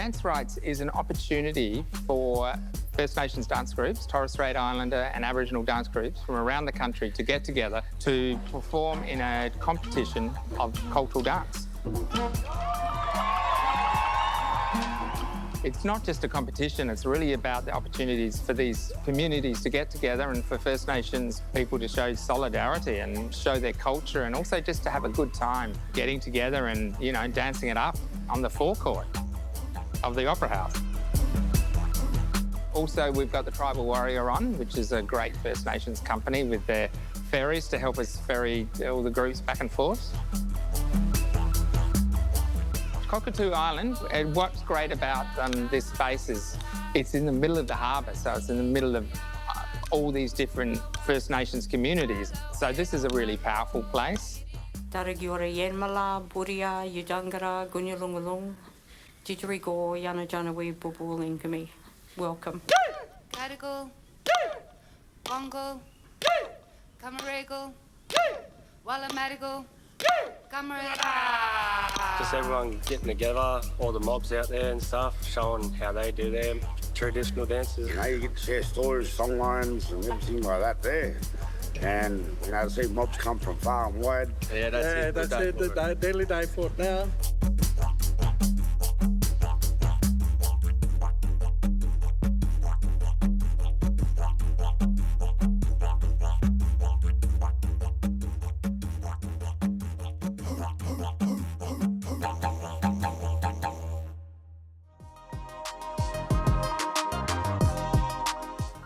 DanceRites is an opportunity for First Nations dance groups, Torres Strait Islander and Aboriginal dance groups from around the country to get together to perform in a competition of cultural dance. It's not just a competition, it's really about the opportunities for these communities to get together and for First Nations people to show solidarity and show their culture, and also just to have a good time getting together and, you know, dancing it up on the forecourt of the Opera House. Also, we've got the Tribal Warrior on, which is a great First Nations company with their ferries to help us ferry all the groups back and forth. Cockatoo Island, and what's great about this space is it's in the middle of the harbour, so it's in the middle of all these different First Nations communities. So this is a really powerful place. Daragiora Yenmala, Buria, Yudangara, Gunyalungalung, Jijerigo, Yanajanawi, Bubuling Kami. Welcome. Catungal, Bongo, Camarego, Wallamadigal, Just everyone getting together, all the mobs out there and stuff, showing how they do their traditional dances. You know, you get to share stories, song lines and everything like that there. And, you know, to see mobs come from far and wide. Yeah, that's it. The daily day for it now.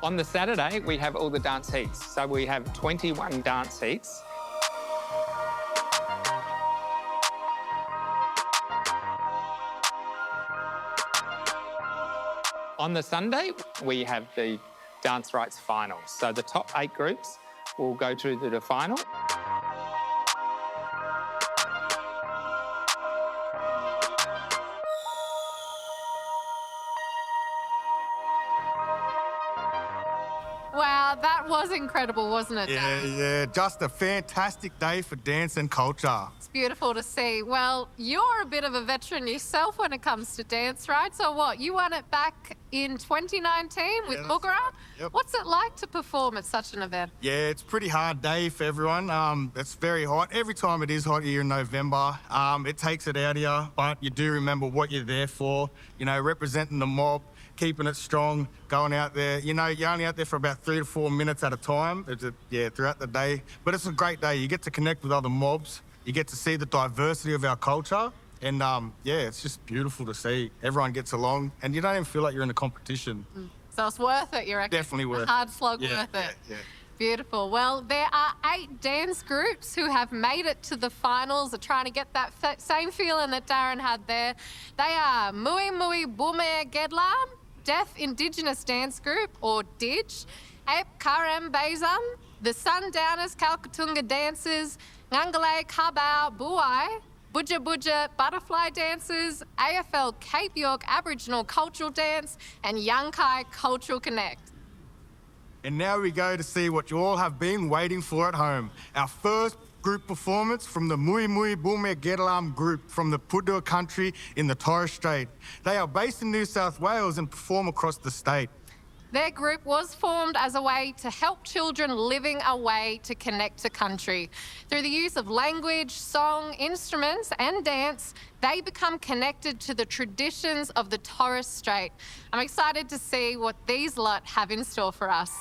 On the Saturday, we have all the dance heats. So we have 21 dance heats. On the Sunday, we have the DanceRites finals. So the top 8 groups will go through to the final. Wow, that was incredible, wasn't it, Dan? Yeah, just a fantastic day for dance and culture. It's beautiful to see. Well, you're a bit of a veteran yourself when it comes to dance, right? So what, you won it back in 2019 with Buja? Yep. What's it like to perform at such an event? Yeah, it's a pretty hard day for everyone. It's very hot. Every time it is hot here in November, it takes it out of you, but you do remember what you're there for, you know, representing the mob, keeping it strong, going out there. You know, you're only out there for about 3 to 4 minutes at a time, throughout the day. But it's a great day. You get to connect with other mobs. You get to see the diversity of our culture. And, yeah, it's just beautiful to see. Everyone gets along, and you don't even feel like you're in a competition. So it's worth it, you reckon? Definitely worth it. A hard slog worth it. Yeah. Beautiful. Well, there are 8 dance groups who have made it to the finals. Are trying to get that same feeling that Darren had there. They are Mui Mui Bumerung Deaf Indigenous Dance Group, or DIDGE, AP-Kiam Banzam, the Sundowners Catungal Dancers, Nangala, Cabal, Buai, Buja Butterfly Dancers, AFL Cape York Aboriginal Cultural Dance, and Yanai Cultural Connect. And now we go to see what you all have been waiting for at home. Our first group performance from the Mui Mui Bumerung group from the Pudua country in the Torres Strait. They are based in New South Wales and perform across the state. Their group was formed as a way to help children living away to connect to country. Through the use of language, song, instruments and dance, they become connected to the traditions of the Torres Strait. I'm excited to see what these lot have in store for us.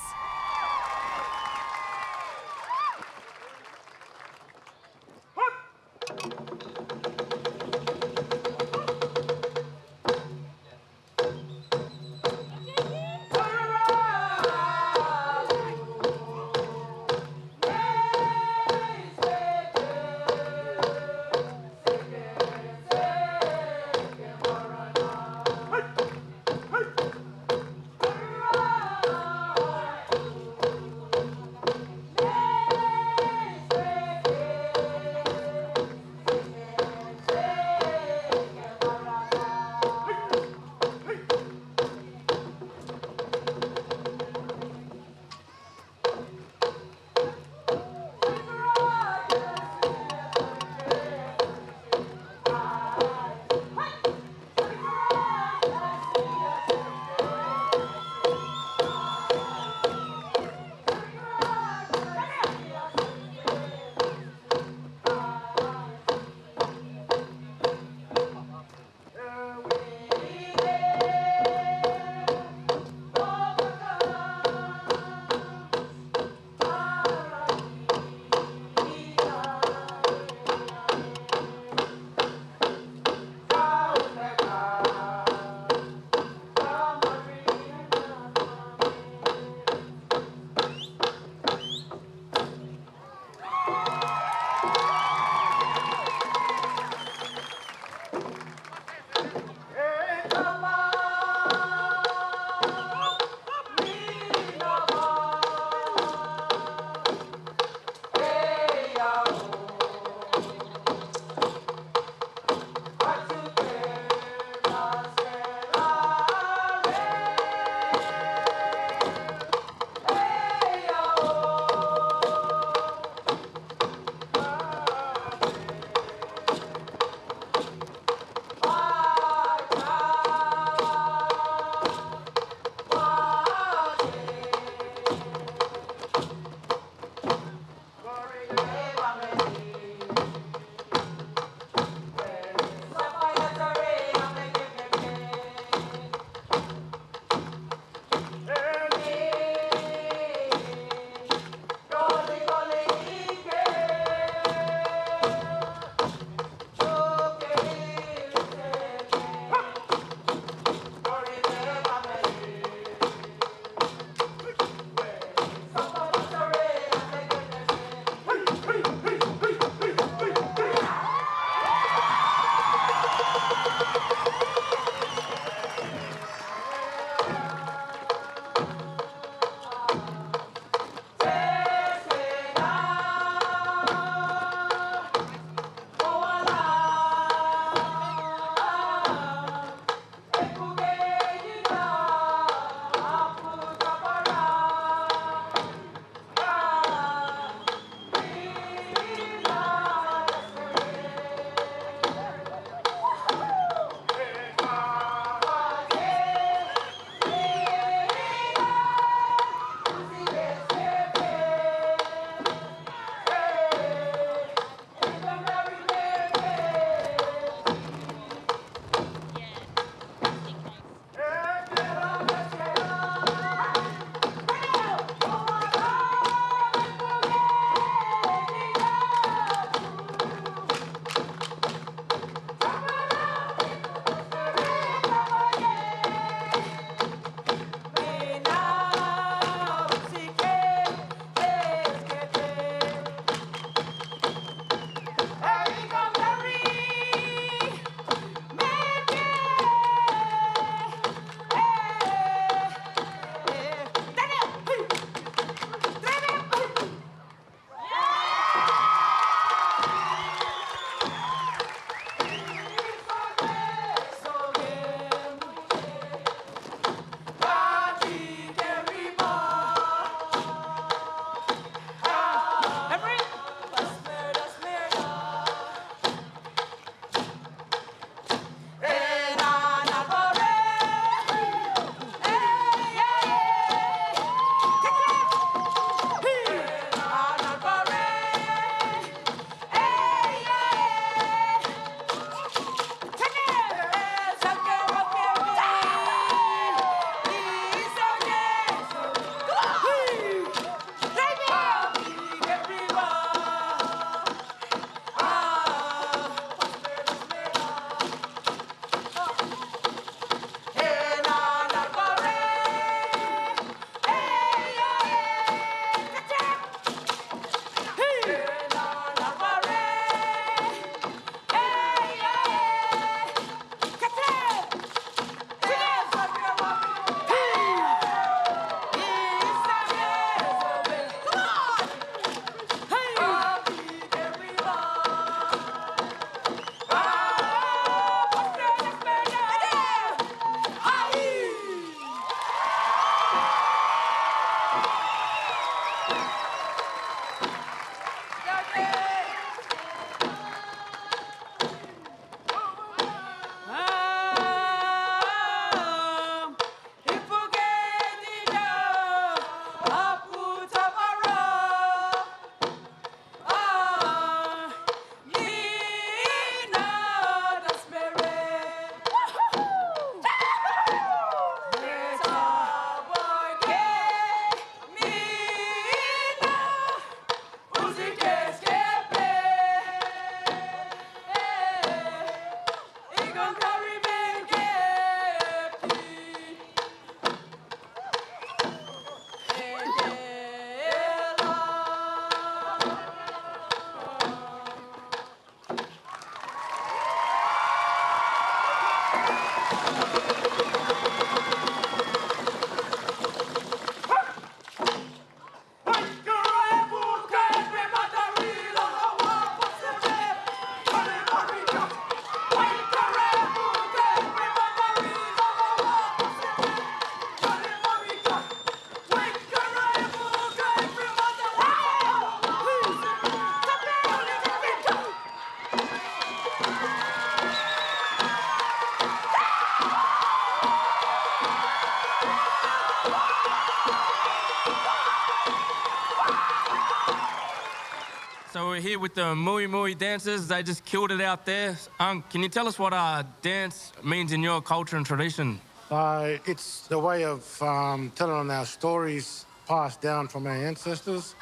So we're here with the Mui Mui dancers. They just killed it out there. Can you tell us what dance means in your culture and tradition? It's the way of telling our stories passed down from our ancestors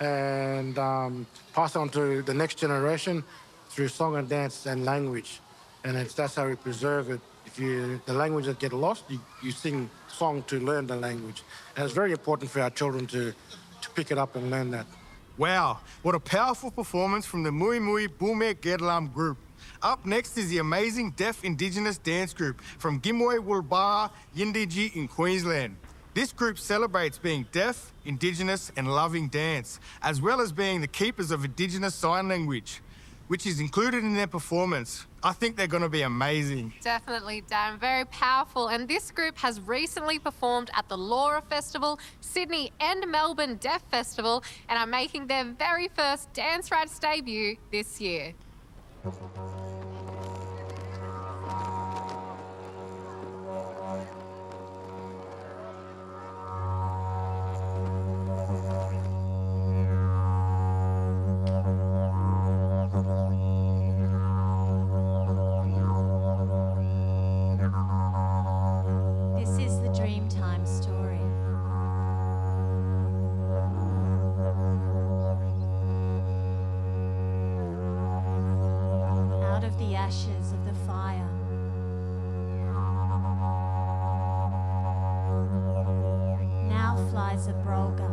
and passed on to the next generation through song and dance and language. And that's how we preserve it. If the language that get lost, you sing song to learn the language. And it's very important for our children to pick it up and learn that. Wow, what a powerful performance from the Mui Mui Bumerung Performance group. Up next is the amazing deaf Indigenous dance group from Gimwe Wulbara Yindiji in Queensland. This group celebrates being deaf, Indigenous and loving dance, as well as being the keepers of Indigenous sign language, which is included in their performance. I think they're going to be amazing. Definitely, Dan. Very powerful. And this group has recently performed at the Laura Festival, Sydney and Melbourne Deaf Festival, and are making their very first DanceRites debut this year. Ashes of the fire. Now flies a broga.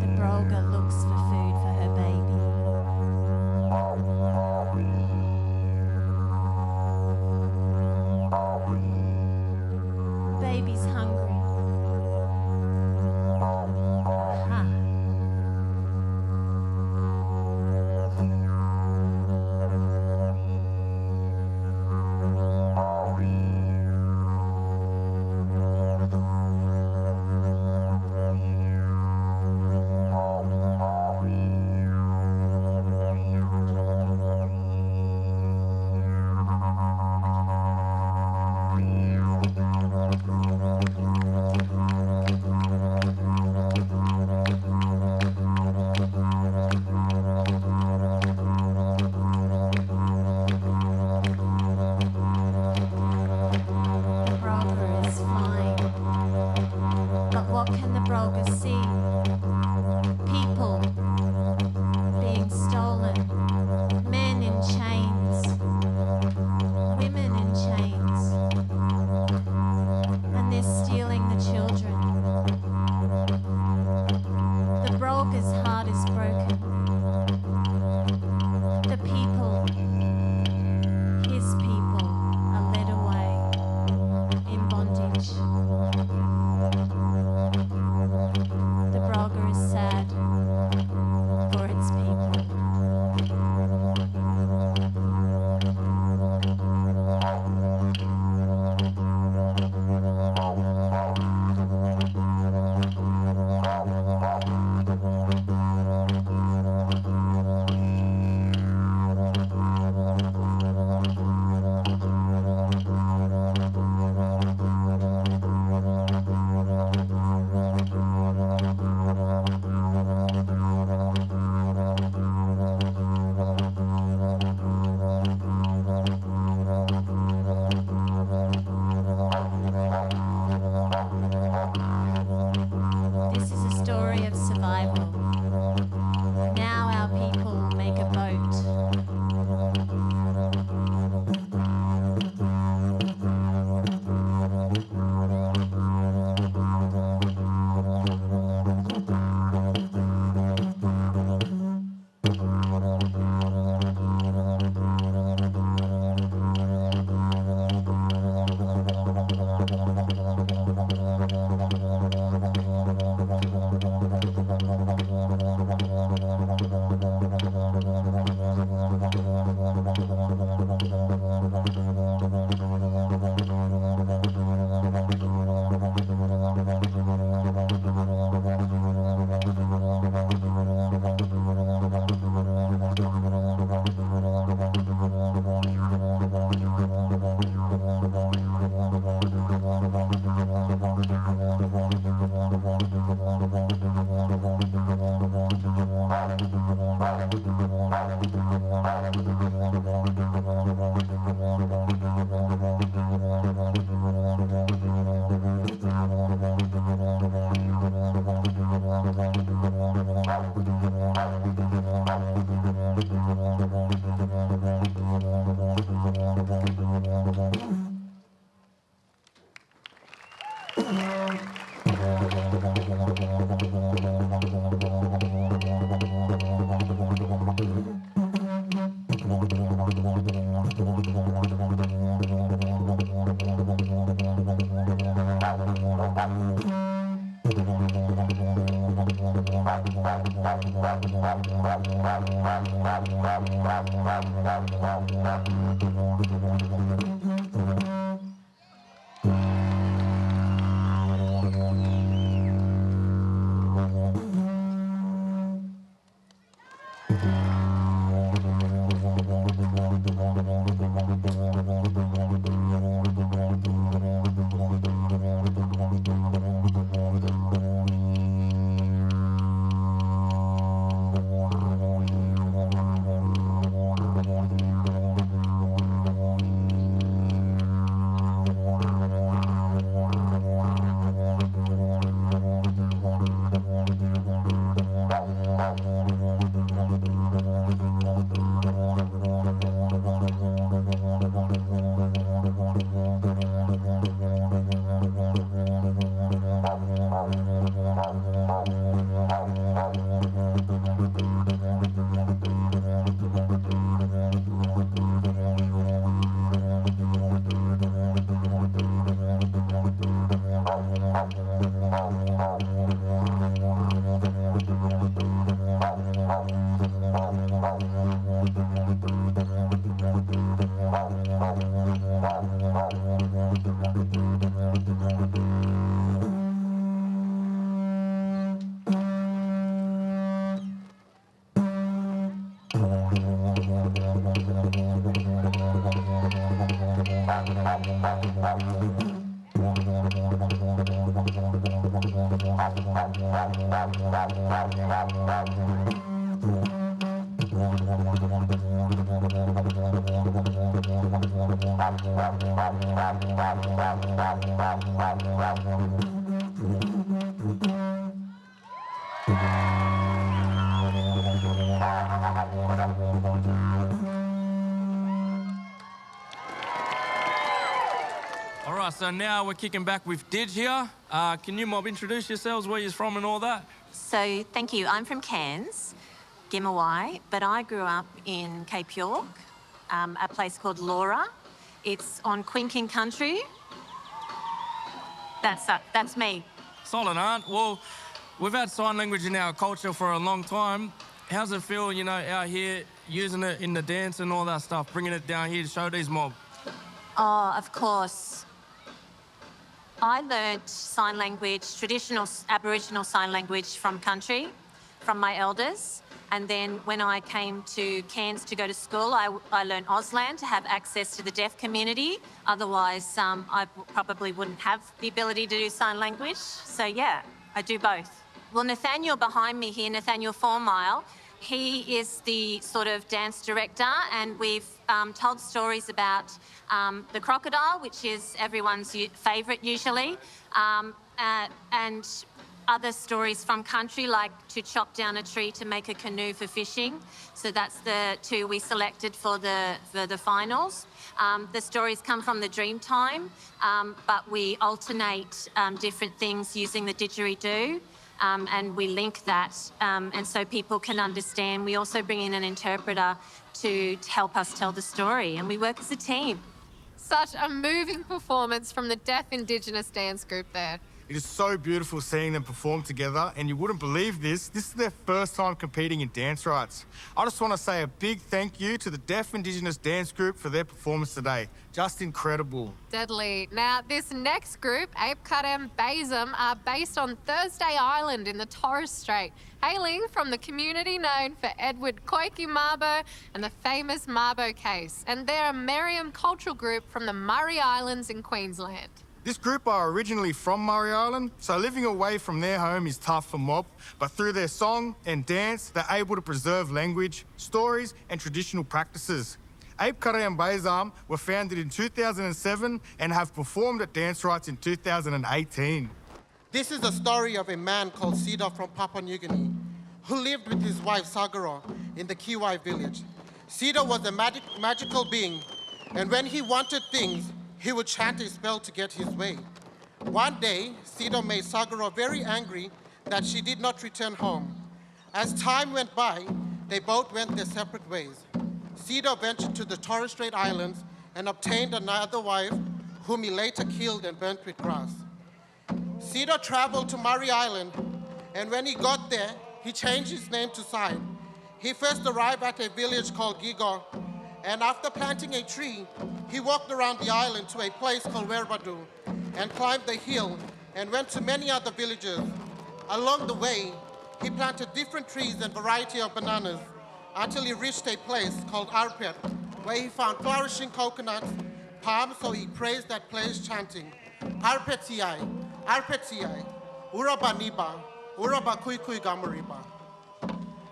The broga looks for food for her baby. Baby's hungry. All right, so now we're kicking back with Didge here. Can you mob introduce yourselves, where you're from and all that? So, thank you. I'm from Cairns, Buai, but I grew up in Cape York, a place called Laura. It's on Quinking country. That's me. Solid, Aunt. Well, we've had sign language in our culture for a long time. How's it feel, you know, out here using it in the dance and all that stuff, bringing it down here to show these mob? Oh, of course. I learnt sign language, traditional Aboriginal sign language from country, from my elders. And then when I came to Cairns to go to school, I learned Auslan to have access to the deaf community. Otherwise, I probably wouldn't have the ability to do sign language. So yeah, I do both. Well, Nathaniel behind me here, Nathaniel 4 Mile, he is the sort of dance director, and we've told stories about the crocodile, which is everyone's favourite usually, and other stories from country, like to chop down a tree to make a canoe for fishing. So that's the 2 we selected for the finals. The stories come from the Dreamtime, but we alternate different things using the didgeridoo. And we link that, and so people can understand. We also bring in an interpreter to help us tell the story, and we work as a team. Such a moving performance from the Deaf Indigenous dance group there. It is so beautiful seeing them perform together, and you wouldn't believe this. This is their first time competing in DanceRites. I just want to say a big thank you to the Deaf Indigenous dance group for their performance today. Just incredible. Deadly. Now, this next group, AP-Kiam Banzam, are based on Thursday Island in the Torres Strait, hailing from the community known for Edward Koiki Mabo and the famous Mabo case. And they're a Merriam cultural group from the Murray Islands in Queensland. This group are originally from Murray Island, so living away from their home is tough for mob, but through their song and dance, they're able to preserve language, stories, and traditional practices. AP-Kiam and Banzam were founded in 2007 and have performed at DanceRites in 2018. This is the story of a man called Sida from Papua New Guinea, who lived with his wife Sagara in the Kiwai village. Sida was a magical being, and when he wanted things, he would chant a spell to get his way. One day, Sida made Sagara very angry that she did not return home. As time went by, they both went their separate ways. Sida ventured to the Torres Strait Islands and obtained another wife, whom he later killed and burnt with grass. Sida traveled to Murray Island, and when he got there, he changed his name to Side. He first arrived at a village called Gigo, and after planting a tree, he walked around the island to a place called Werbadu and climbed the hill and went to many other villages. Along the way, he planted different trees and variety of bananas until he reached a place called Arpet, where he found flourishing coconuts, palms, so he praised that place chanting, Arpetiai, Arpetiai, Uraba Niba, Uraba Kui Kui Gamariba.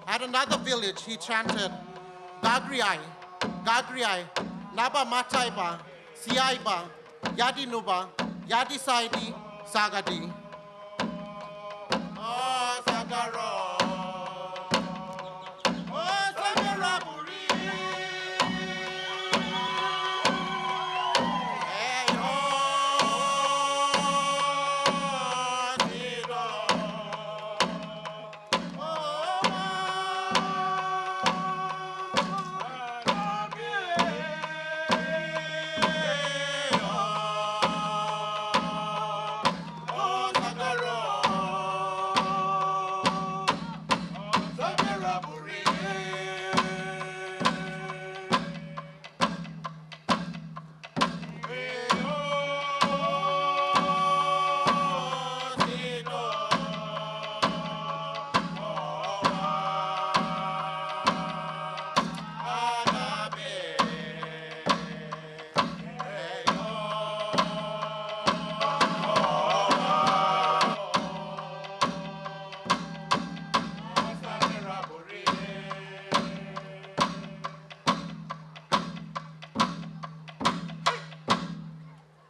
At another village, he chanted, Gagriai, Gagriai, Naba Mataiba, Siaiba, Yadi Nuba, Yadi Saidi, Sagadi. Oh, Sagaro. Oh, Sagaraburi. Hey, oh, Sido.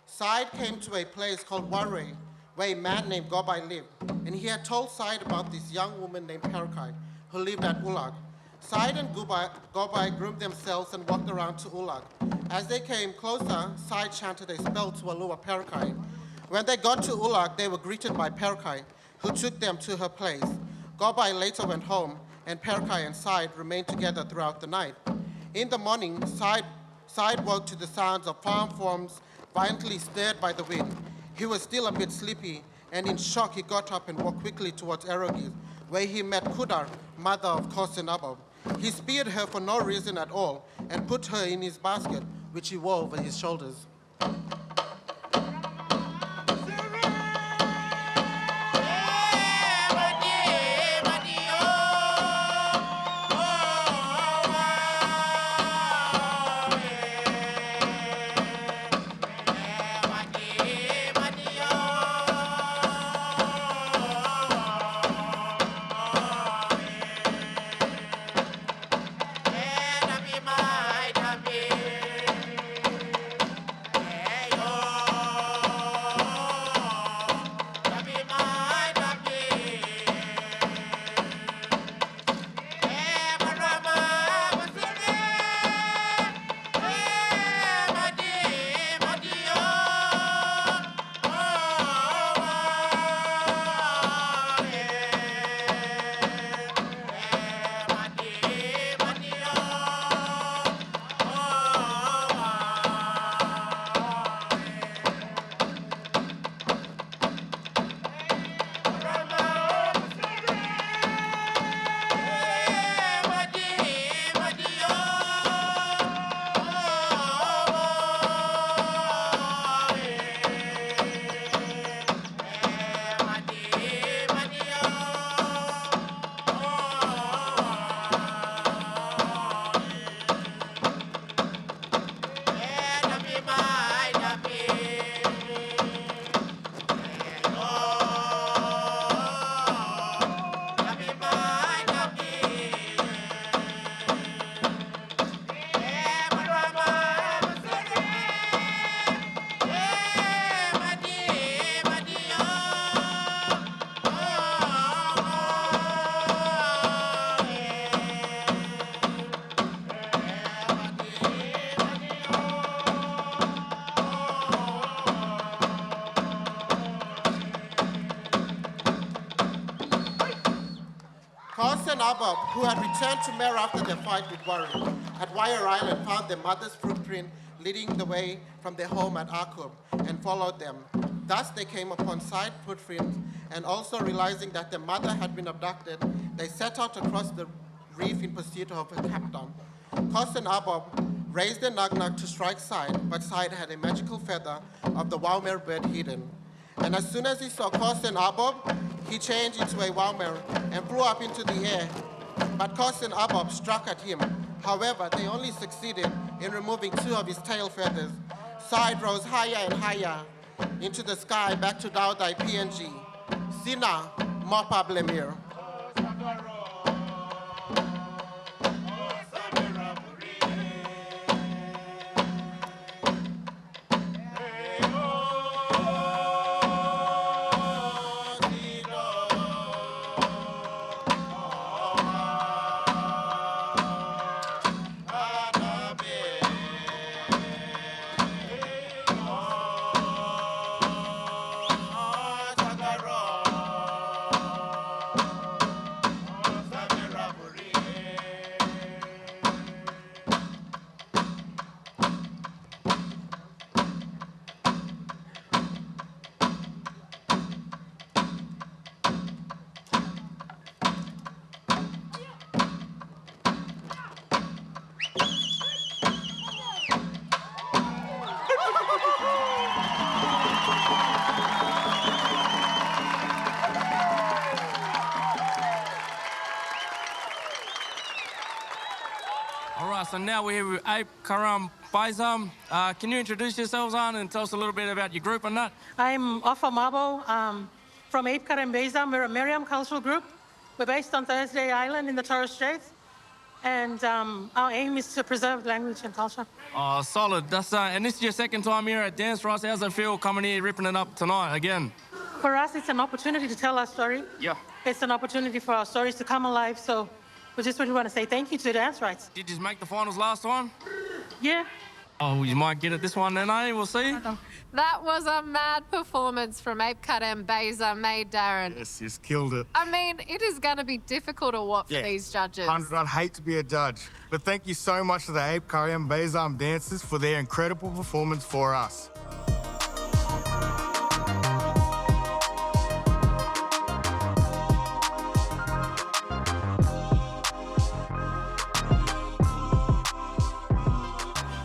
Side came to a place called Waray, where a man named Gobai lived, and he had told Side about this young woman named Perkai, who lived at Ulag. Side and Gobai groomed themselves and walked around to Ulag. As they came closer, Side chanted a spell to allure Perkai. When they got to Ulag, they were greeted by Perkai, who took them to her place. Gobai later went home, and Perkai and Side remained together throughout the night. In the morning, Side woke to the sounds of farm forms violently stirred by the wind. He was still a bit sleepy, and in shock he got up and walked quickly towards Erogis, where he met Kudar, mother of Kosenabab. He speared her for no reason at all and put her in his basket, which he wore over his shoulders. Kos and Abab, who had returned to Mer after their fight with Warri at Wire Island, found their mother's footprint leading the way from their home at Akub and followed them. Thus, they came upon side footprints, and also realizing that their mother had been abducted, they set out across the reef in pursuit of a captain. Kos and Abab raised their nug to strike Side, but Side had a magical feather of the Waumer bird hidden. And as soon as he saw Kos and Abab, he changed into a Waumer and flew up into the air. But Kos and Abab struck at him. However, they only succeeded in removing 2 of his tail feathers. Side rose higher and higher into the sky back to Daudai PNG. Sina, Mopa Blemir. So now we're here with AP-Kiam Banzam. Can you introduce yourselves on and tell us a little bit about your group and that? I'm Ofa Mabo from AP-Kiam Banzam. We're a Miriam cultural group. We're based on Thursday Island in the Torres Straits. And our aim is to preserve language and culture. Oh, solid. That's, and this is your second time here at DanceRites. How's it feel coming here, ripping it up tonight again? For us, it's an opportunity to tell our story. Yeah. It's an opportunity for our stories to come alive. So we just really want to say thank you to DanceRites. Did you make the finals last time? Yeah. Oh, you might get it this one then, eh? We'll see. That was a mad performance from AP-Kiam Banzam, made Darren. Yes, he's killed it. I mean, it is going to be difficult to watch for these judges. 100, I'd hate to be a judge. But thank you so much to the AP-Kiam Banzam dancers for their incredible performance for us.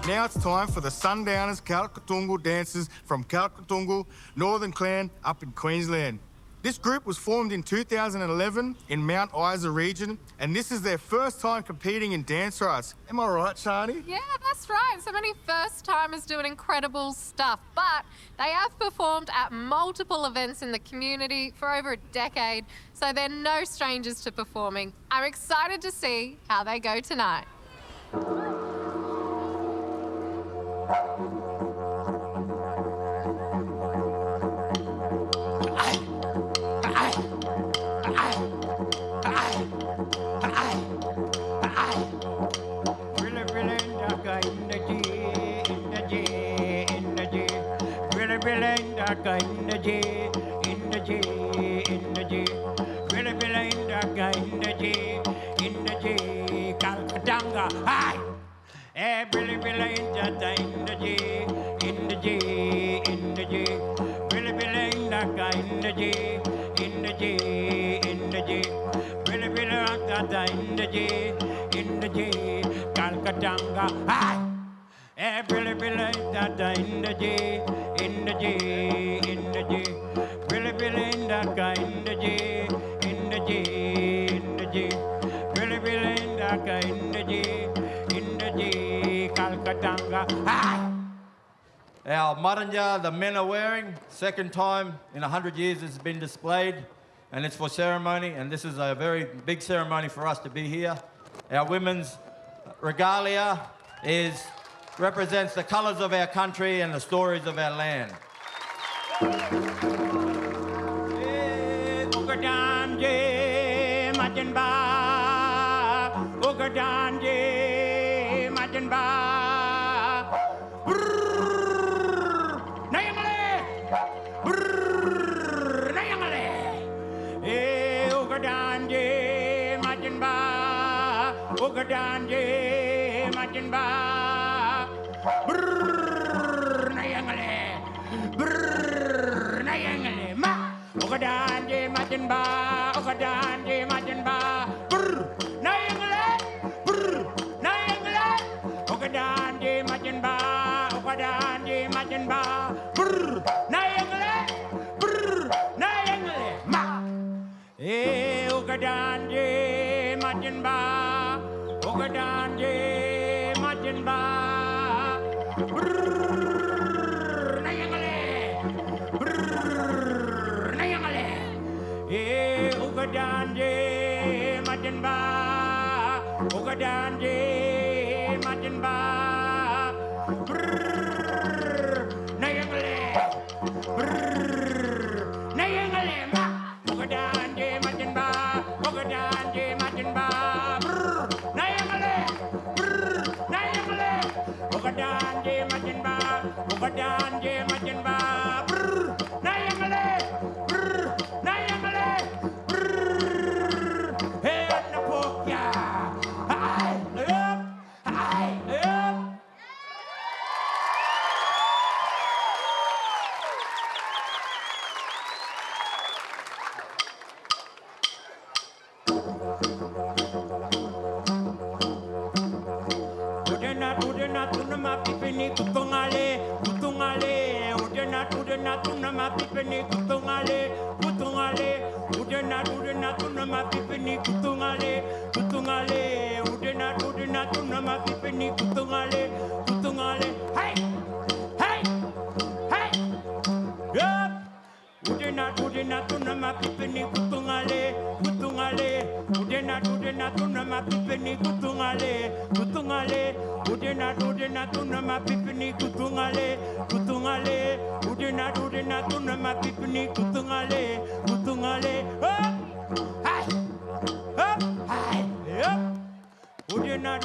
Now it's time for the Sundowners Catungal dancers from Catungal, Northern Clan up in Queensland. This group was formed in 2011 in Mount Isa region, and this is their first time competing in DanceRites. Am I right, Shani? Yeah, that's right. So many first-timers doing incredible stuff, but they have performed at multiple events in the community for over a decade, so they're no strangers to performing. I'm excited to see how they go tonight. Our maranja, the men are wearing, second time in 100 years it's been displayed, and it's for ceremony, and this is a very big ceremony for us to be here. Our women's regalia represents the colours of our country and the stories of our land. Machinba, Ugadanje, Machinba, Brrr, Nayangale, Brrr, Nayangale, Ma, Ugadanje, Machinba, Ugadanje, Machinba, Brrr, Nayangale, Brrr, Nayangale, Ugadanje, Machinba, Ugadanje, Machinba, Brrr, Nayangale, Brrr, Nayangale, Ma. Ugadanje, Machinba, Ugadanje, Machinba, Brrr, Nayangale, Brrr, Nayangale, Ugadanje, Machinba, Ugadanje, Machinba, Brrr, Nayangale, Brrr, Nayangale, Ma. Ugadanje, Machinba, Ugadanje, Machinba, Brrr, Nayangale, Brrr, Nayangale, Ugadanje, Machinba, Ugadanje, Machinba, Brrr, Nayangale, Brrr, Nayangale, Brrr, hey, Napokya, hi, up, hi, up. Udena tunama pipini kutungale, kutungale. Udena tunama pipini kutungale, kutungale. Udena tunama pipini kutungale, kutungale. Udena tunama pipini kutungale, kutungale. Hey, hey, hey. Yup. Udena tunama pipini kutungale, kutungale. Udena tunama pipini kutungale, kutungale. Udena tunama pipini kutungale, kutungale. Udena tunama pipini kutungale, kutungale. Up, hi, up, hi, up. Udena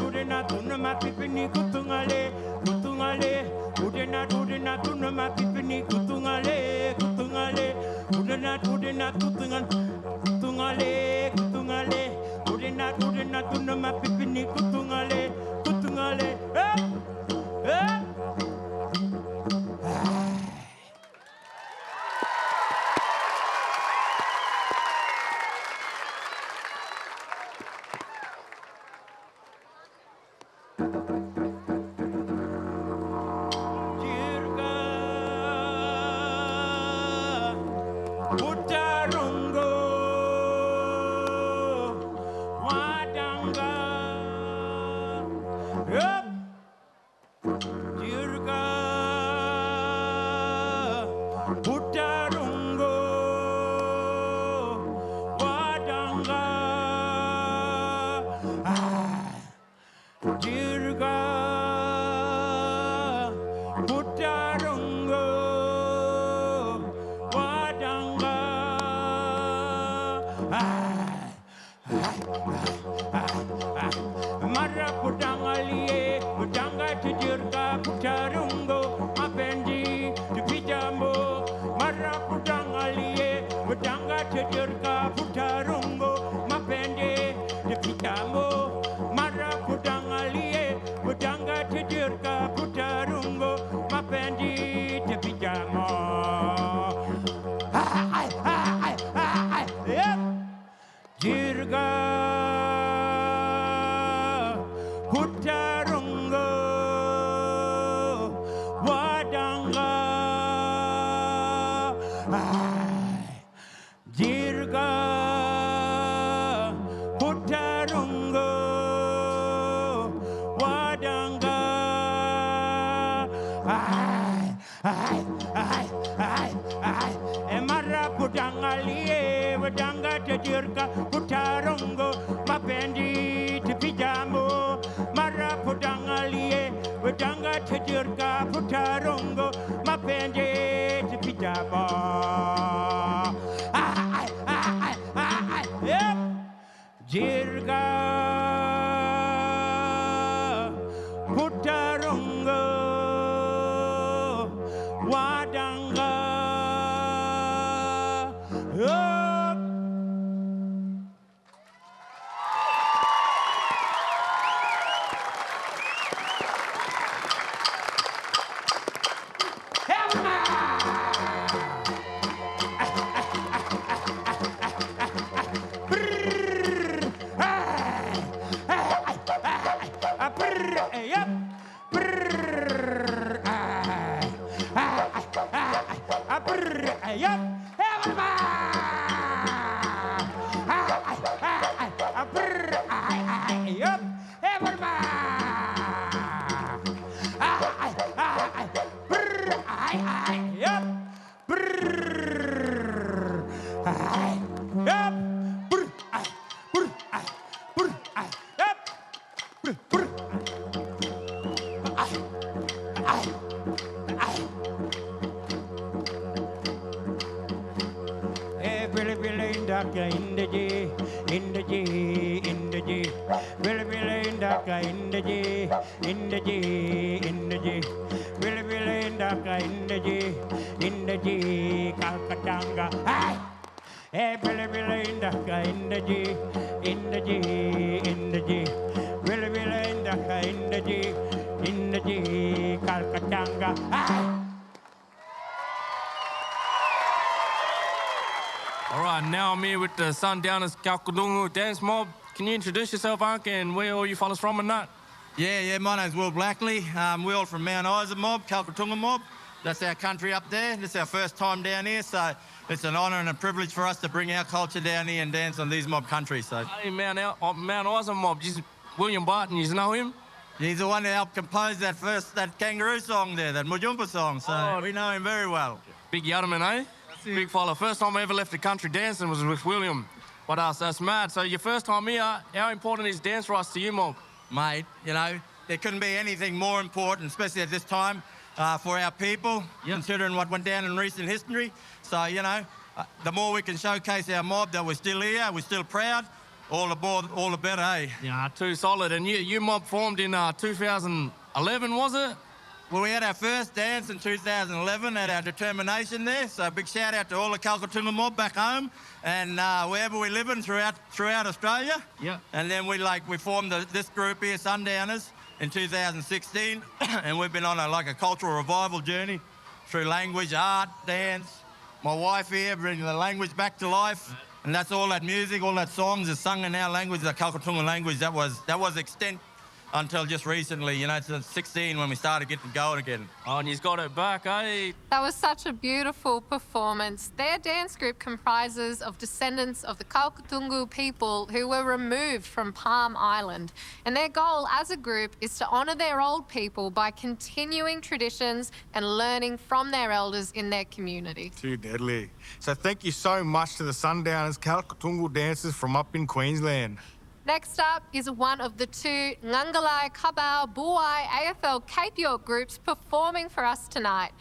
tunama pipini kutungale, kutungale. Udena tunama pipini kutungale, kutungale. Udena kutungale, kutungale. Udena tunama pipini kutungale, kutungale. Up, up. Putarungo, Wadanga, up, Jirga, Putarungo, Wadanga, Jirga, Putarungo. Mara putangalie, putanga tijurka putarungo, mapendi tupijambo. Mara putangalie, putanga tijurka putarungo, mapendi tupijambo. Mara putangalie, putanga tijurka putarungo, mapendi tupijambo. Jirga putarungo wadanga Jirga putarungo wadanga Emara putangalie wadanga tajirka putarungo mapendi tipijambo Mara putangalie wadanga tajirka putarungo mapendi tipijambo Jirga putarungo wadanga indaka indaji, indaji, indaji. Villa villa indaka indaji, indaji, indaji. Villa villa indaka indaji, indaji, Calcatanga. Hey! Hey, villa villa indaka indaji, indaji, indaji. Villa villa indaka indaji, indaji, Calcatanga. Hey! All right, now I'm here with the Sundowners Catungal dance mob. Can you introduce yourself, Unc, and where all you fellas from and that? Yeah, my name's Will Blackley. We're all from Mount Isa mob, Catungal mob. That's our country up there. This is our first time down here, so it's an honour and a privilege for us to bring our culture down here and dance on these mob countries. So. Hey, Mount Isa mob, William Barton, you know him? He's the one who helped compose that kangaroo song there, that Mujumpa song, so we know him very well. Big Yatterman, eh? Big fella. First time I ever left the country dancing was with William. But that's mad. So your first time here, how important is DanceRites to you, mob? Mate, you know, there couldn't be anything more important, especially at this time, for our people, considering what went down in recent history. So, you know, the more we can showcase our mob that we're still here, we're still proud, all the better, eh? Yeah, too solid. And you mob formed in 2011, was it? Well, we had our first dance in 2011 at our determination there, so a big shout out to all the Catungal mob back home and wherever we live in throughout Australia. Yeah. And then we formed this group here, Sundowners, in 2016, and we've been on a cultural revival journey through language, art, dance. My wife here bringing the language back to life, and that's all that music, all that songs is sung in our language, the Catungal language that was extant until just recently, you know, since 16 when we started getting going again. Oh, and he's got it back, eh? That was such a beautiful performance. Their dance group comprises of descendants of the Catungal people who were removed from Palm Island. And their goal as a group is to honour their old people by continuing traditions and learning from their elders in their community. Too deadly. So thank you so much to the Sundowners Catungal dancers from up in Queensland. Next up is one of the two Nangala, Cabal, Buai AFL Cape York groups performing for us tonight.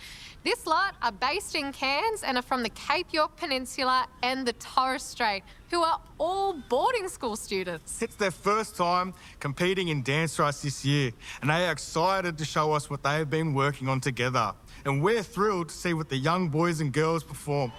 This lot are based in Cairns and are from the Cape York Peninsula and the Torres Strait, who are all boarding school students. It's their first time competing in DanceRites this year, and they are excited to show us what they have been working on together. And we're thrilled to see what the young boys and girls perform.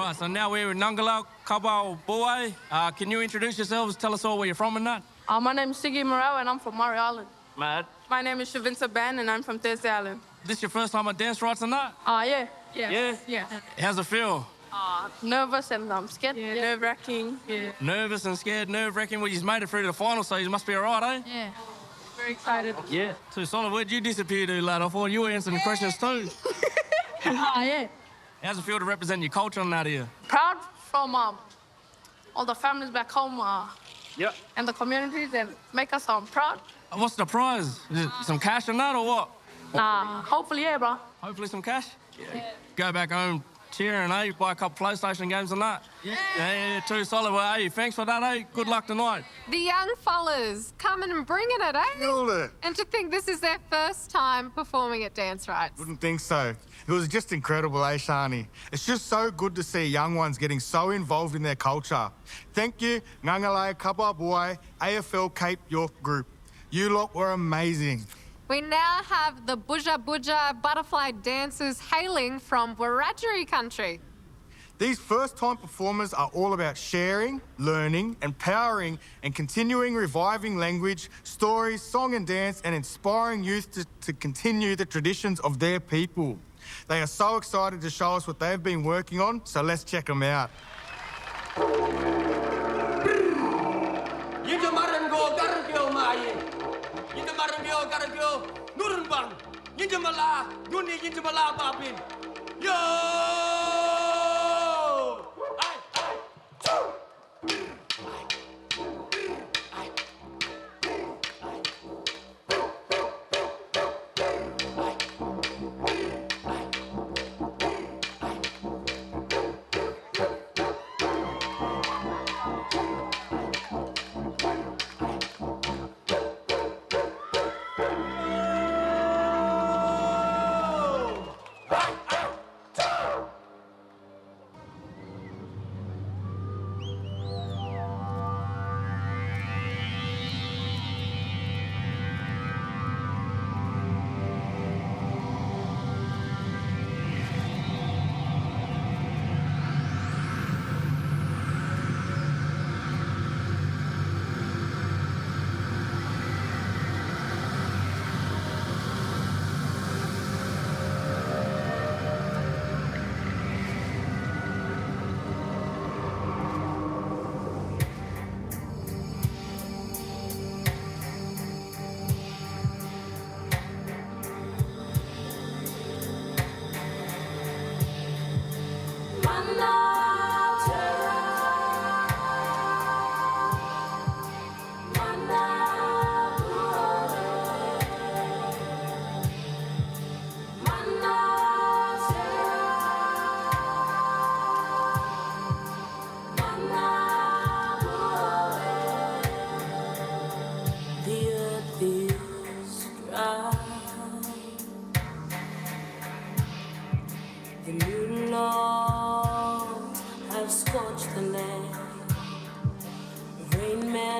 right, so now we're in Nangala, Cabal, Buai. Can you introduce yourselves? Tell us all where you're from and that. My name is Siggy Morel and I'm from Murray Island. Mad. My name is Shavinta Ben and I'm from Thursday Island. This your first time at DanceRites and that? Yeah. Yeah? How's it feel? Nervous and I'm scared. Yeah. Nerve-wracking. Yeah. Nervous and scared, nerve-wracking. Well, you made it through to the final, so you must be all right, eh? Yeah. Very excited. Yeah. Too solid. Where'd you disappear to, lad? I thought you were answering questions too. Yeah. How's it feel to represent your culture on that here? Proud from all the families back home Yep. and the communities and make us proud. What's the prize? Is it some cash and that or what? Hopefully, yeah, bro. Hopefully some cash? Yeah. Go back home cheering, eh? Buy a couple PlayStation games and that. Yeah, too solid. Well, hey, thanks for that, eh? Good luck tonight. The young fellas coming and bringing it, eh? Killed it. And to think this is their first time performing at DanceRites. Wouldn't think so. It was just incredible, eh, Shani? It's just so good to see young ones getting so involved in their culture. Thank you, Nangala, Cabal, Buai, AFL Cape York Group. You lot were amazing. We now have the Buja butterfly dancers hailing from Wiradjuri country. These first-time performers are all about sharing, learning, empowering and continuing reviving language, stories, song and dance and inspiring youth to continue the traditions of their people. They are so excited to show us what they've been working on, so let's check them out.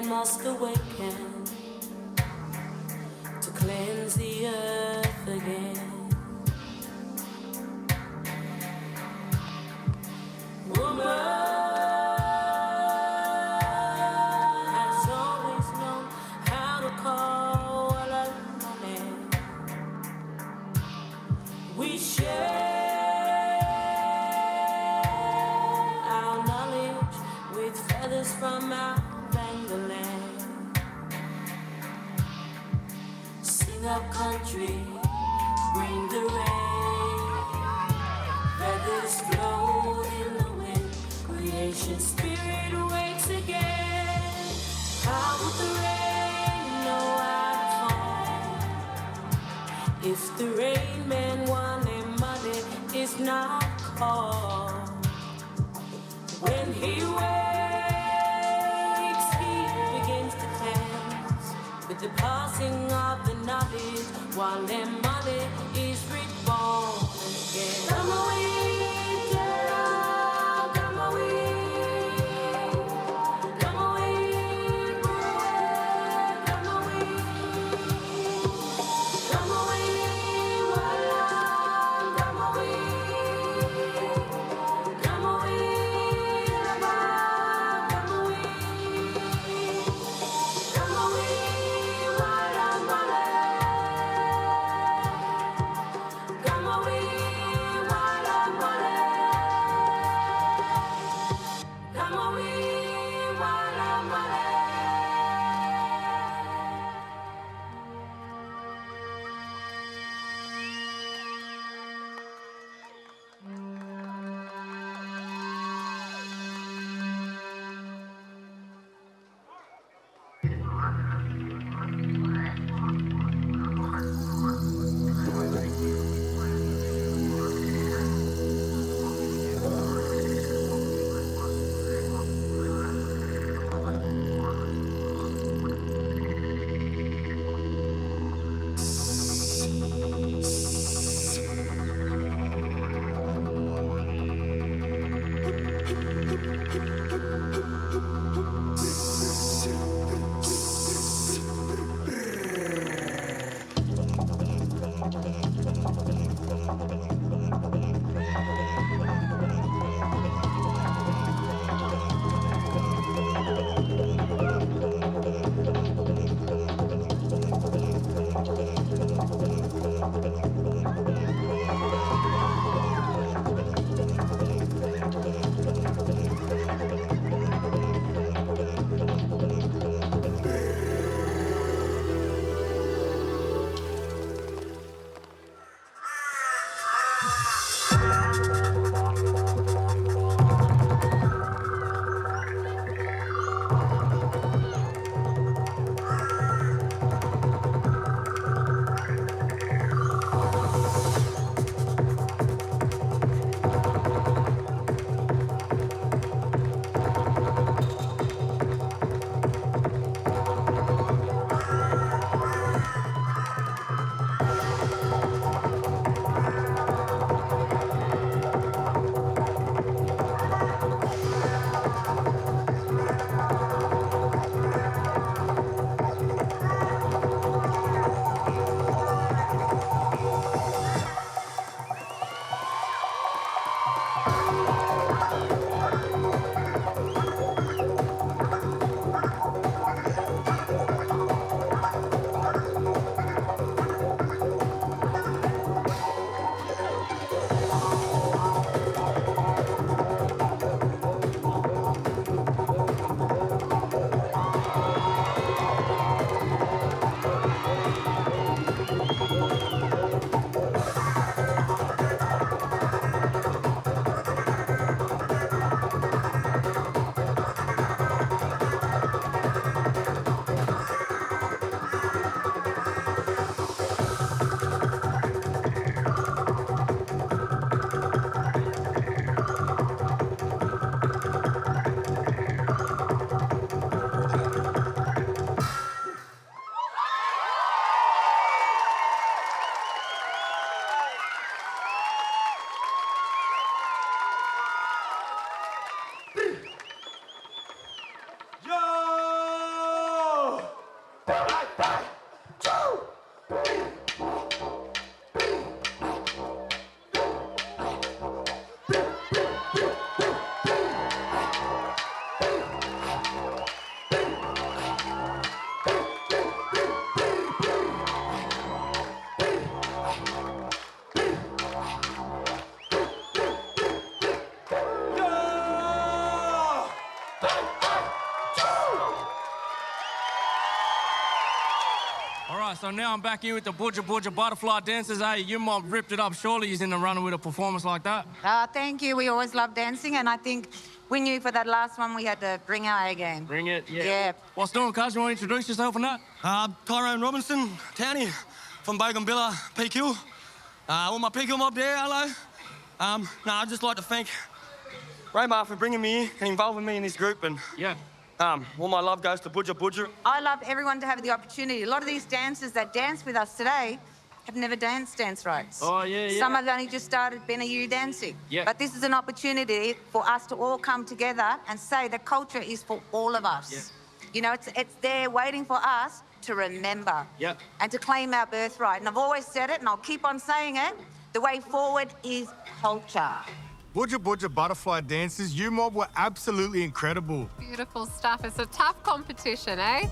Must awaken to cleanse the earth again. Woman has always known how to call a man. We share our knowledge with feathers from our up country, bring the rain. Feathers flow in the wind. Creation spirit wakes again. How would the rain know how to fall if the rain man one muddy is not called? When he wakes, he begins to cleanse with the passing of the knowledge, while their mother is reborn again. Come away, girl, come away, come away, boy, come away, come away, well, come away, come away. So now I'm back here with the Buja butterfly dancers. Hey, you mob ripped it up. Surely he's in the runner with a performance like that. Thank you. We always love dancing, and I think we knew for that last one we had to bring our A game. Bring it, yeah. Yeah. What's doing, cuz? You want to introduce yourself or not? Tyrone Robinson, Townie, from Bougainville, PQ. All my PQ mob there, hello. I'd just like to thank Raymar for bringing me in and involving me in this group, and yeah. All my love goes to Buja. I love everyone to have the opportunity. A lot of these dancers that dance with us today have never danced DanceRites. Oh, yeah. Some have only just started been a year dancing. Yeah. But this is an opportunity for us to all come together and say that culture is for all of us. Yeah. You know, it's there waiting for us to remember and to claim our birthright. And I've always said it, and I'll keep on saying it, the way forward is culture. Buja butterfly dancers, you mob were absolutely incredible. Beautiful stuff. It's a tough competition, eh?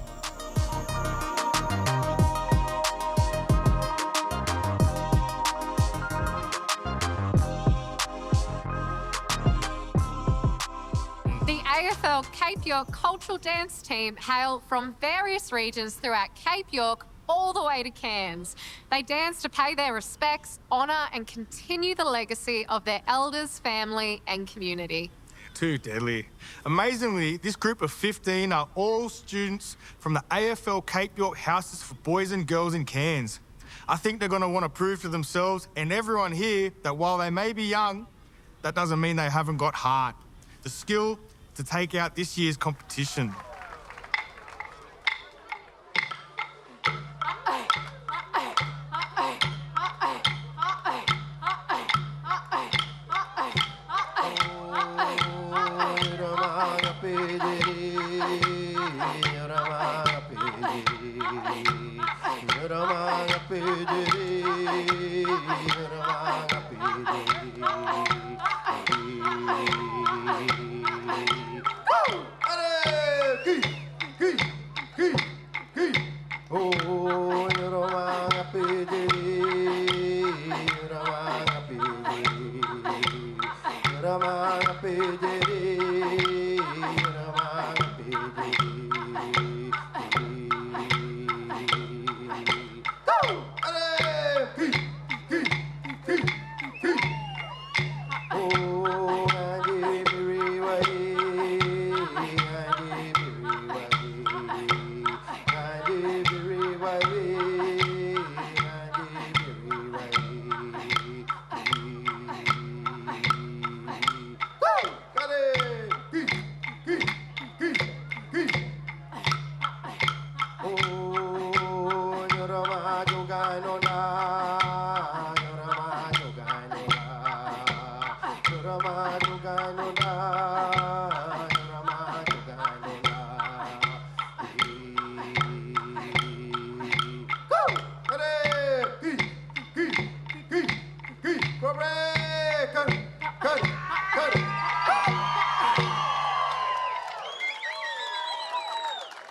The AFL Cape York Cultural Dance Team hail from various regions throughout Cape York all the way to Cairns. They dance to pay their respects, honour and continue the legacy of their elders, family and community. Too deadly. Amazingly, this group of 15 are all students from the AFL Cape York Houses for Boys and Girls in Cairns. I think they're going to want to prove to themselves and everyone here that while they may be young, that doesn't mean they haven't got heart. The skill to take out this year's competition.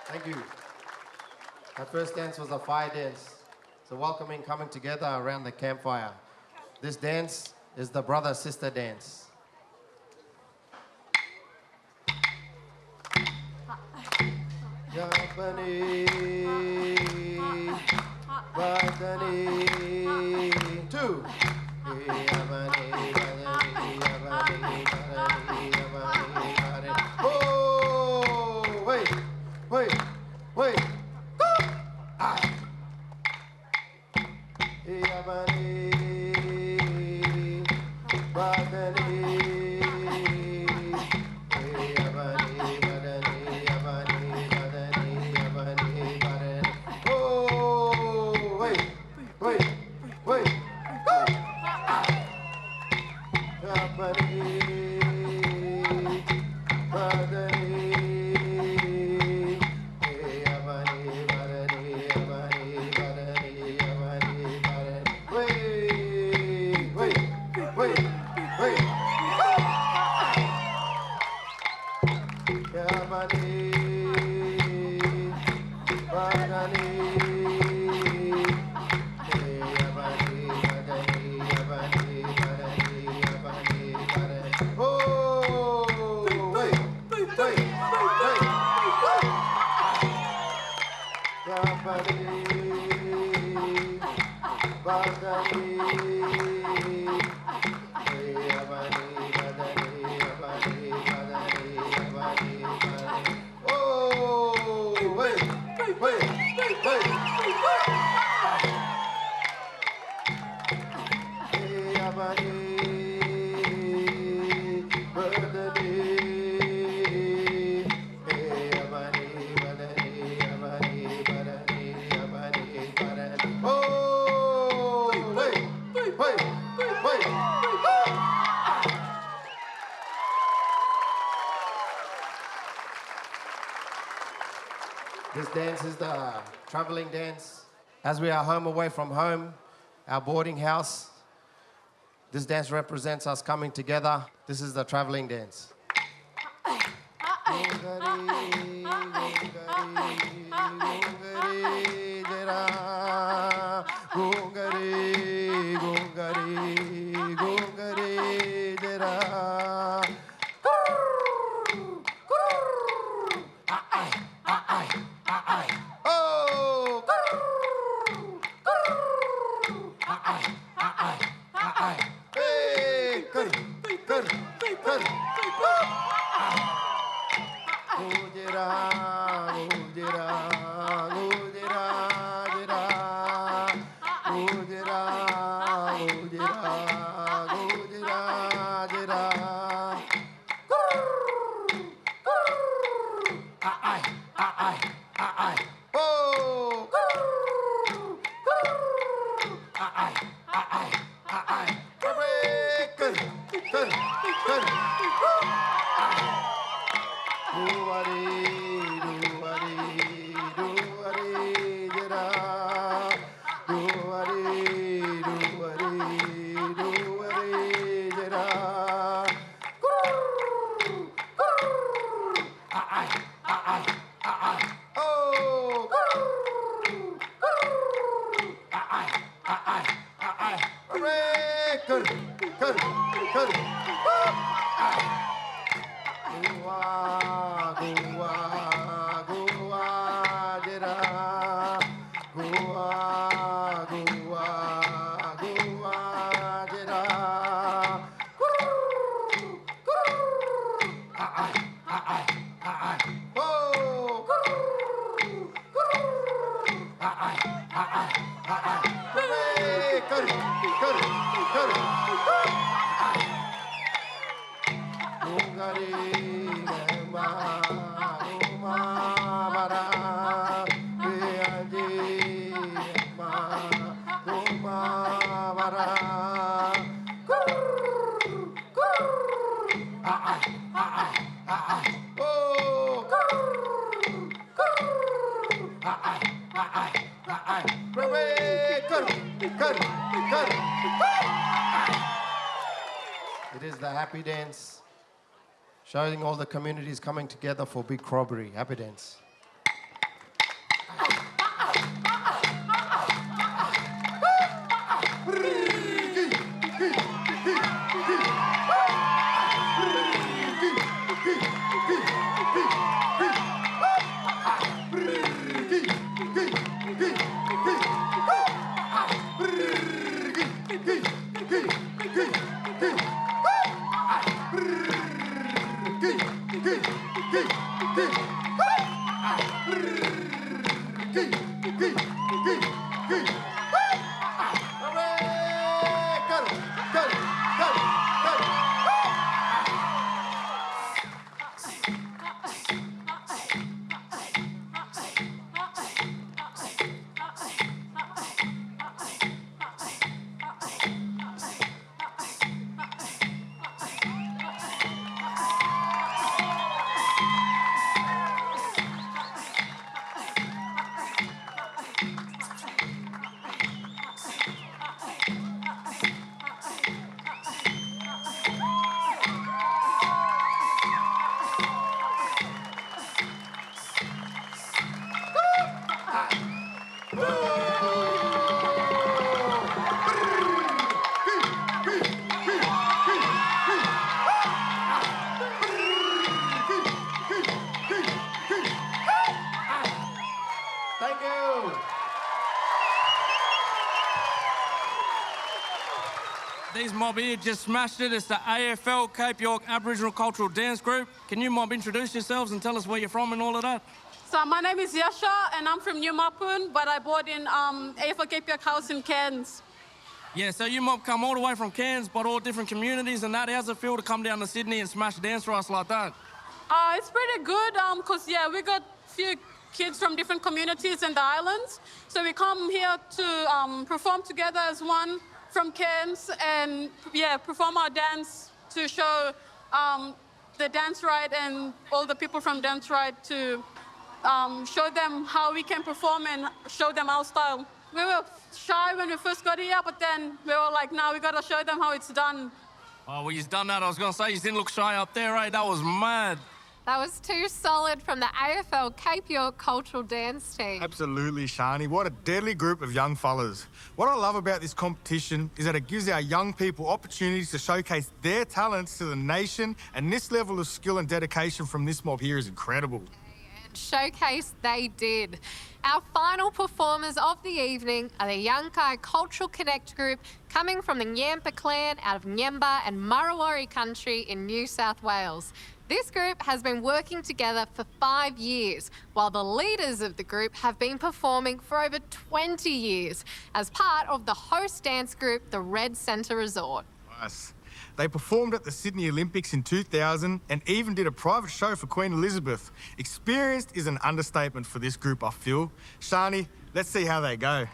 Thank you. That first dance was a fire dance. It's a welcoming coming together around the campfire. This dance is the brother-sister dance. Yapani, Badani, two. Oh, wait. Yapani, Badani. This dance is the traveling dance. As we are home away from home, our boarding house, this dance represents us coming together. This is the traveling dance. It is the happy dance, showing all the communities coming together for big corroboree. Happy dance. These mob here just smashed it. It's the AFL Cape York Aboriginal Cultural Dance Group. Can you mob introduce yourselves and tell us where you're from and all of that? So my name is Yasha, and I'm from New Mapun, but I bought in AFL Cape York House in Cairns. Yeah, so you mob come all the way from Cairns, but all different communities and that. How's it feel to come down to Sydney and smash DanceRites like that? It's pretty good, because, yeah, we got a few kids from different communities in the islands. So we come here to perform together as one from Cairns and, yeah, perform our dance to show the DanceRites and all the people from DanceRites to show them how we can perform and show them our style. We were shy when we first got here, but then we were like, now we got to show them how it's done. Oh, well, you've done that. I was going to say, you didn't look shy up there, right? That was mad. That was too solid from the AFL Cape York Cultural Dance Team. Absolutely, Shani. What a deadly group of young fellas. What I love about this competition is that it gives our young people opportunities to showcase their talents to the nation, and this level of skill and dedication from this mob here is incredible. And showcase they did. Our final performers of the evening are the Yanai Cultural Connect group coming from the Nyampa clan out of Nyamba and Murrawari country in New South Wales. This group has been working together for 5 years, while the leaders of the group have been performing for over 20 years as part of the host dance group, the Red Centre Resort. Nice. They performed at the Sydney Olympics in 2000 and even did a private show for Queen Elizabeth. Experienced is an understatement for this group, I feel. Shani, let's see how they go.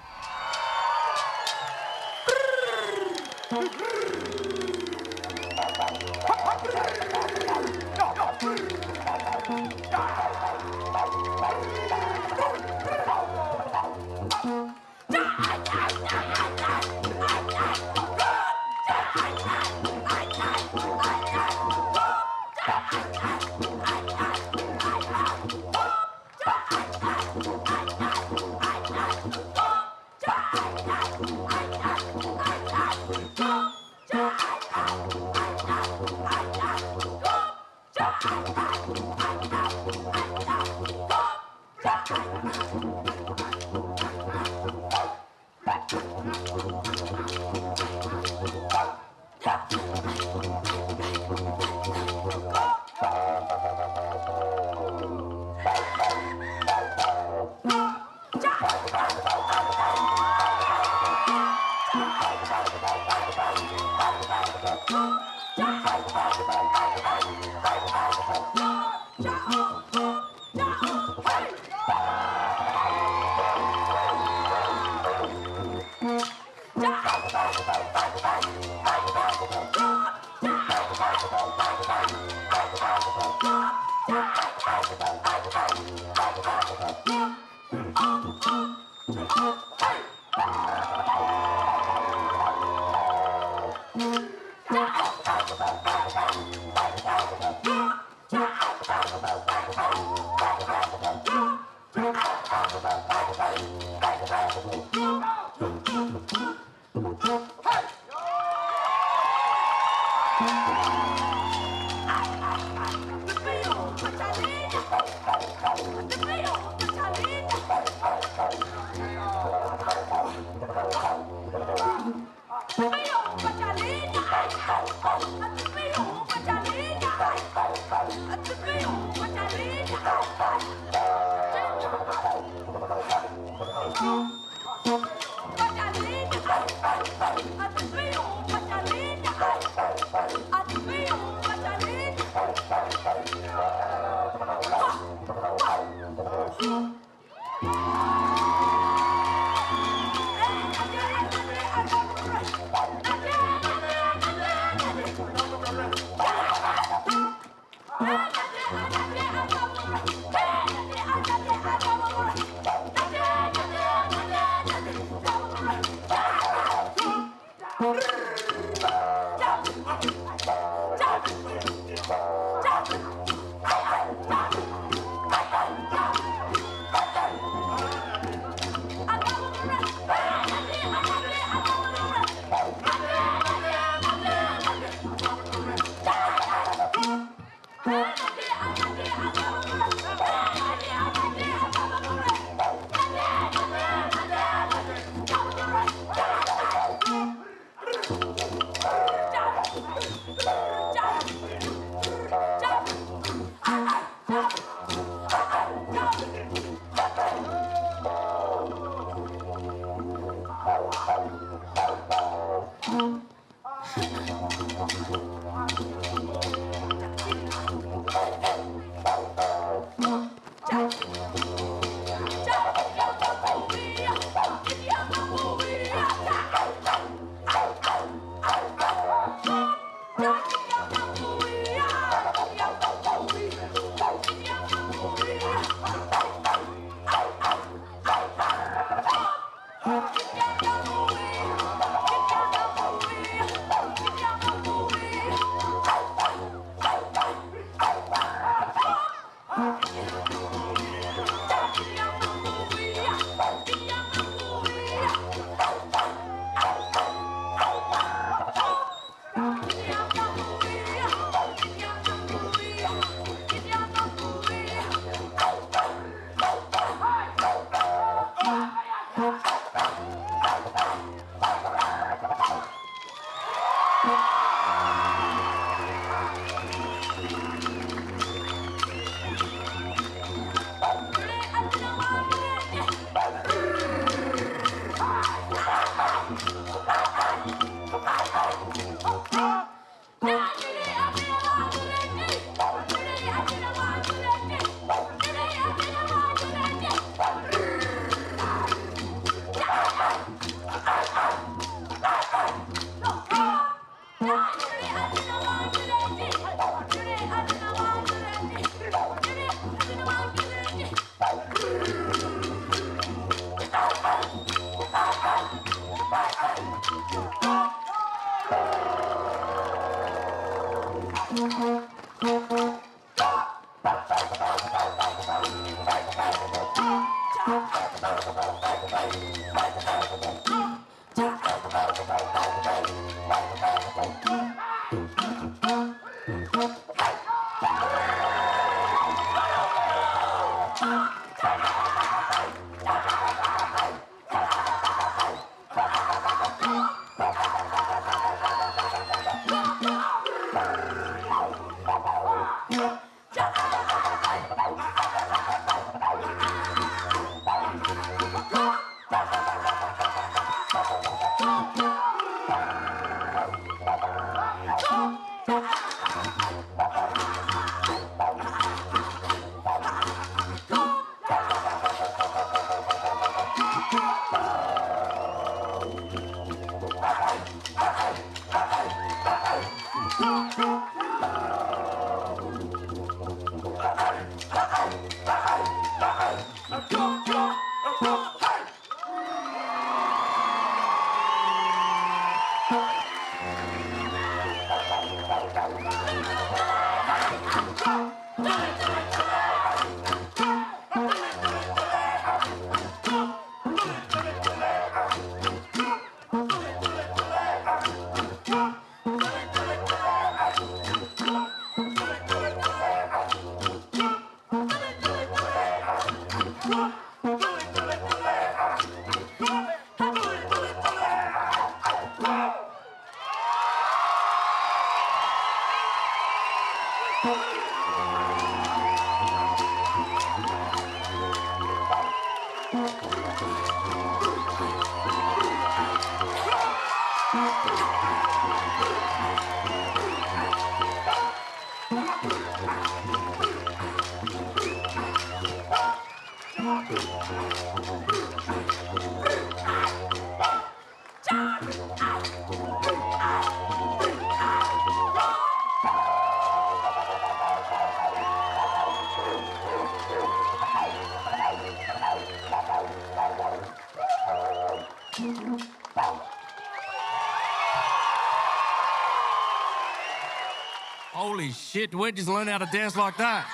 Holy shit, where'd you learn how to dance like that?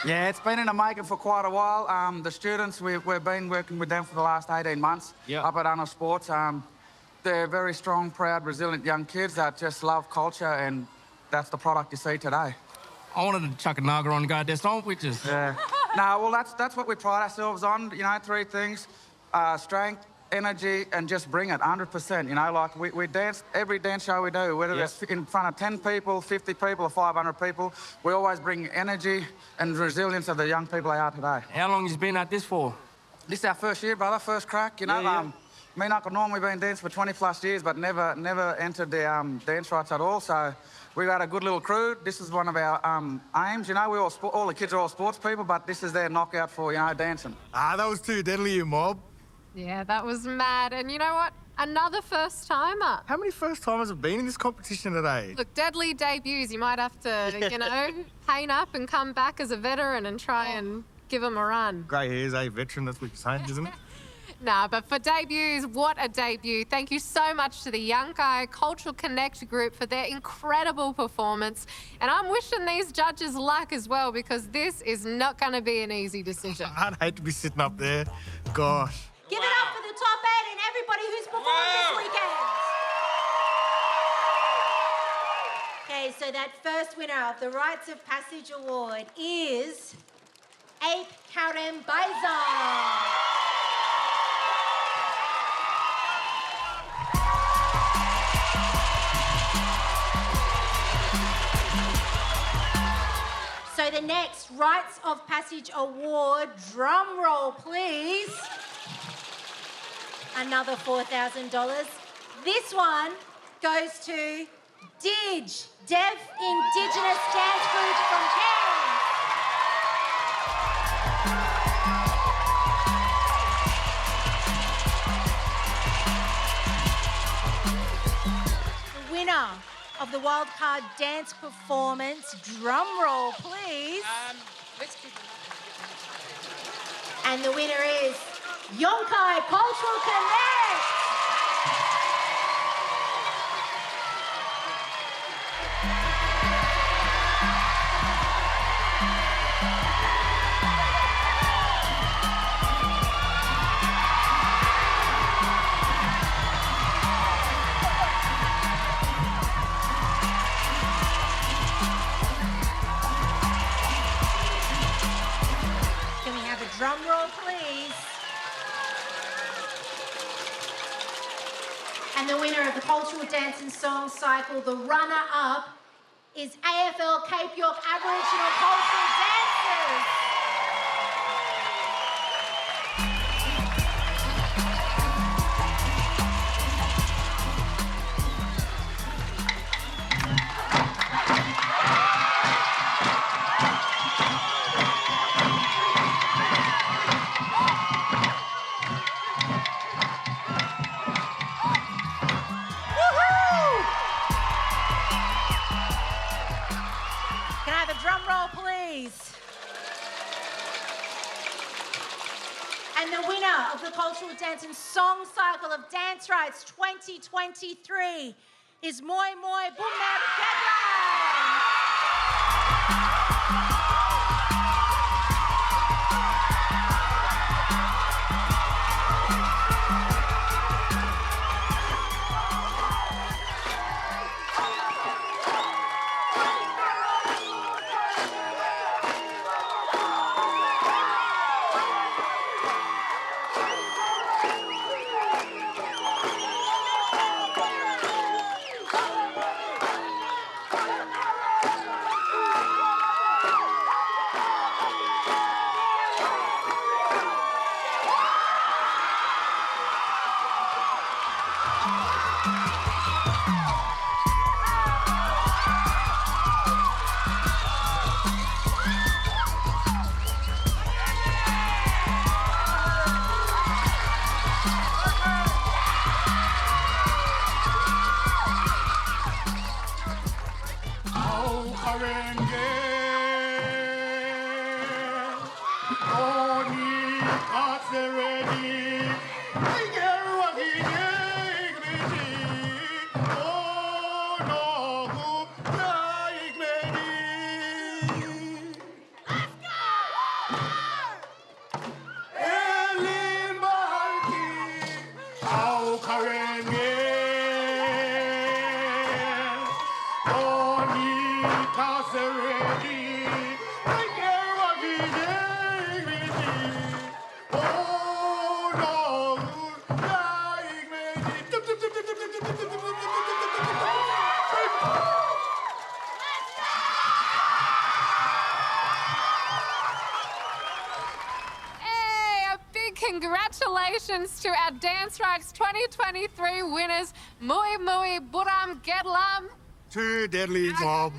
Yeah, it's been in the making for quite a while. The students, we've been working with them for the last 18 months up at Anna Sports. They're very strong, proud, resilient young kids that just love culture, and that's the product you see today. I wanted to chuck a naga on and go dance on pictures. Yeah. No, well, that's what we pride ourselves on, you know, 3 things. Strength, energy, and just bring it, 100%, you know, like we dance, every dance show we do, whether it's in front of 10 people, 50 people, or 500 people, we always bring energy and resilience of the young people they are today. How long have you been at this for? This is our first year, brother, first crack, you know. Me and Uncle Norm, we've been dancing for 20+ years, but never entered the DanceRites at all, so we got a good little crew. This is one of our aims, you know, we all the kids are all sports people, but this is their knockout for, you know, dancing. That was too deadly, you mob. Yeah, that was mad. And you know what? Another first-timer. How many first-timers have been in this competition today? Look, deadly debuts. You might have to, you know, paint up and come back as a veteran and try and give them a run. Grey hairs, veteran, that's what you're saying, isn't it? Nah, but for debuts, what a debut. Thank you so much to the Yanai Cultural Connect group for their incredible performance. And I'm wishing these judges luck as well, because this is not going to be an easy decision. I'd hate to be sitting up there. Gosh. Give it up for the top 8 and everybody who's performed this weekend. Okay, so that first winner of the Rites of Passage Award is AP-Kiam Banzam. So the next Rites of Passage Award, drum roll please. Another $4,000. This one goes to Deaf Indigenous Dance Group from Cairns. The winner of the wildcard dance performance, drum roll please. And the winner is Yanai Cultural Connect. Can we have a drum roll, please? And the winner of the Cultural Dance and Song Cycle, the runner-up, is AFL Cape York Aboriginal Cultural Dancers. Drum roll, please. And the winner of the Cultural Dance and Song Cycle of DanceRites 2023 is Mui Mui Bumerung Performance. Congratulations to our DanceRites 2023 winners, Mui Mui Bumerung Performance. Too deadly, Bob.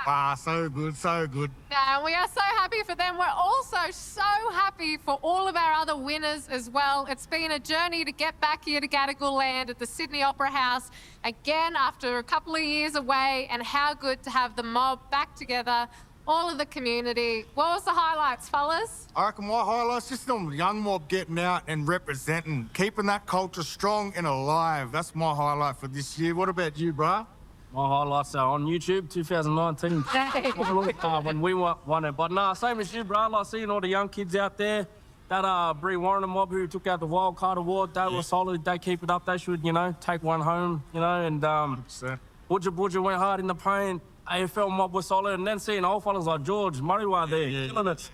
Ah, so good, so good. And we are so happy for them. We're also so happy for all of our other winners as well. It's been a journey to get back here to Catungal land at the Sydney Opera House again after a couple of years away, and how good to have the mob back together. All of the community. What was the highlights, fellas? I reckon my highlights, just the young mob getting out and representing, keeping that culture strong and alive. That's my highlight for this year. What about you, bruh? My highlights are on YouTube, 2019. When we won it. But nah, same as you, bro. I like seeing all the young kids out there. That Bree Warren mob who took out the Wild Card Award, they were solid. They keep it up. They should, take one home, And Buja went hard in the paint. AFL mob was solid, and then seeing old fellas like George Murray there, killing it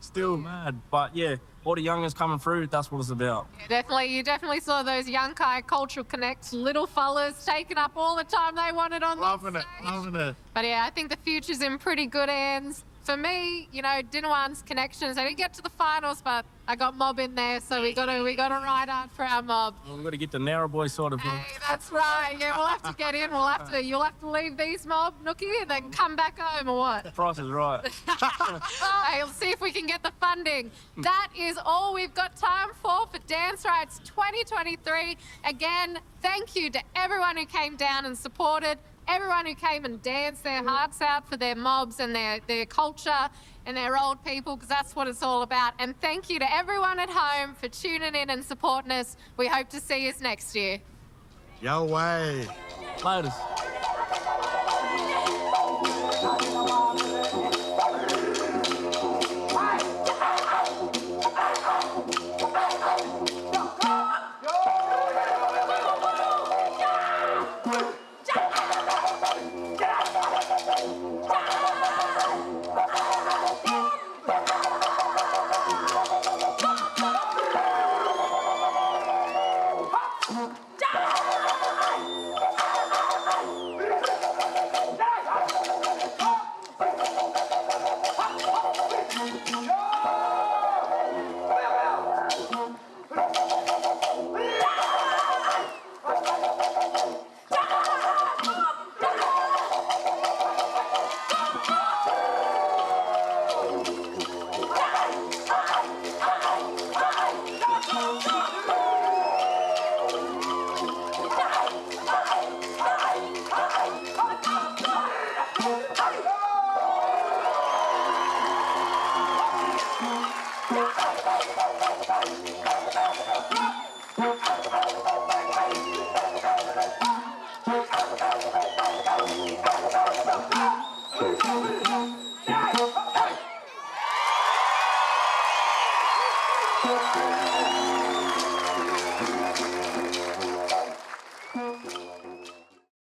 still mad. But yeah, all the youngers coming through, that's what it's about. Yeah, definitely. You definitely saw those Yanai cultural connects, little fellas taking up all the time they wanted on the stage. Loving it. But yeah, I think the future's in pretty good hands. For me, Dinawan's connections, I didn't get to the finals, but I got mob in there, so we got to ride hard for our mob. We've got to get the Narrow Boy sort of thing. Hey, that's right. Yeah, we'll have to get in. You'll have to leave these mob, Nookie, and then come back home or what? The price is right. Hey, we'll see if we can get the funding. That is all we've got time for DanceRites 2023. Again, thank you to everyone who came down and supported. Everyone who came and danced their hearts out for their mobs and their culture and their old people, because that's what it's all about. And thank you to everyone at home for tuning in and supporting us. We hope to see you next year. Yo way. Laters.